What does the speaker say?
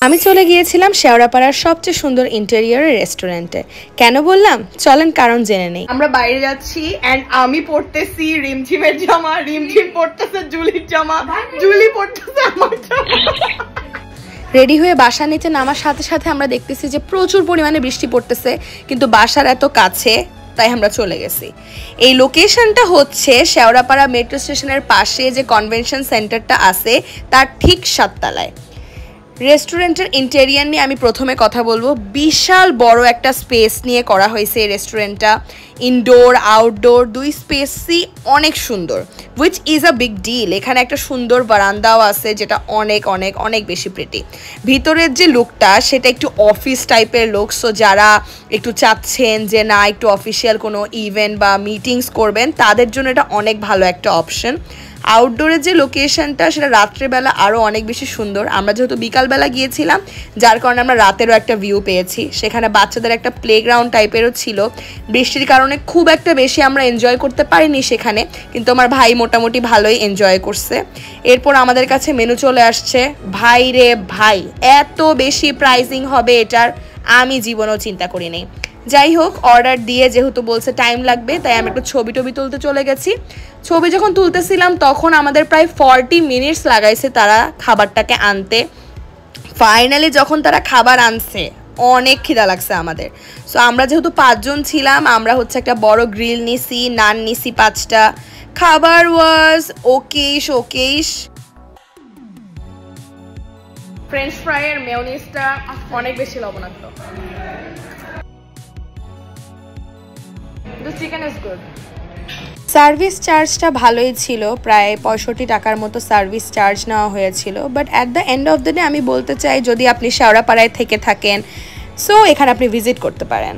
আমি চলে গিয়েছিলাম শেওড়াপাড়ার সবচেয়ে সুন্দর ইন্টেরিয়রের রেস্টুরেন্টে। কেন বললাম, চলেন কারণ জেনে নেই। আমরা বাইরে যাচ্ছি এন্ড আমি পড়তেছি রিমঝিমের জামা, রিমঝিম পড়তেছে জুলির জামা, জুলি পড়তেছে আমার জামা। রেডি হয়ে বাসার নিচে নামার সাথে সাথে আমরা দেখতেছি যে প্রচুর পরিমাণে বৃষ্টি পড়তেছে, কিন্তু বাসার এত কাছে তাই আমরা চলে গেছি। এই লোকেশনটা হচ্ছে শেওড়াপাড়া মেট্রো স্টেশনের পাশে যে কনভেনশন সেন্টারটা আছে তার ঠিক 7 তলায়। রেস্টুরেন্টের ইন্টেরিয়ার নিয়ে আমি প্রথমে কথা বলবো। বিশাল বড় একটা স্পেস নিয়ে করা হয়েছে এই রেস্টুরেন্টটা। ইনডোর আউটডোর দুই স্পেসই অনেক সুন্দর, which is a big deal. এখানে একটা সুন্দর বারান্দাও আছে যেটা অনেক অনেক অনেক বেশি প্রিটি। ভিতরের যে লুকটা সেটা একটু অফিস টাইপের লুক। সো যারা একটু চাচ্ছেন যে না একটু অফিসিয়াল কোনো ইভেন্ট বা মিটিংস করবেন, তাদের জন্য এটা অনেক ভালো একটা অপশন। আউটডোরের যে লোকেশনটা সেটা রাত্রেবেলা আরও অনেক বেশি সুন্দর। আমরা যেহেতু বিকালবেলা গিয়েছিলাম, যার কারণে আমরা রাতেরও একটা ভিউ পেয়েছি। সেখানে বাচ্চাদের একটা প্লেগ্রাউন্ড টাইপেরও ছিল। বৃষ্টির কারণে খুব একটা বেশি আমরা এনজয় করতে পারিনি সেখানে, কিন্তু আমার ভাই মোটামুটি ভালোই এনজয় করছে। এরপর আমাদের কাছে মেনু চলে আসছে। ভাই রে ভাই, এত বেশি প্রাইসিং হবে এটার আমি জীবনেও চিন্তা করিনি। যাই হোক, অর্ডার দিয়ে যেহেতু বলছে টাইম লাগবে, তাই আমি একটু ছবি তুলতে চলে গেছি। ছবি যখন তুলতেছিলাম তখন আমাদের প্রায় 40 মিনিটস লাগাইছে তারা খাবারটাকে আনতে। ফাইনালি যখন তারা খাবার আনছে, অনেক খিদা লাগছে আমাদের। সো আমরা যেহেতু 5 জন ছিলাম, আমরা হচ্ছে একটা বড় গ্রিল নিছি, নান নিছি 5টা। খাবার ওয়াজ ওকেশ। ফ্রেঞ্চ ফ্রাইয়ের মেয়োনিজটা অনেক বেশি লবণাক্ত। The chicken is good. Service চার্জটা ভালোই ছিল, প্রায় 65 টাকার মতো সার্ভিস চার্জ নেওয়া হয়েছিল। But at the end of the day আমি বলতে চাই, যদি আপনি শেওড়াপাড়ায় থেকে থাকেন, সো এখানে আপনি ভিজিট করতে পারেন।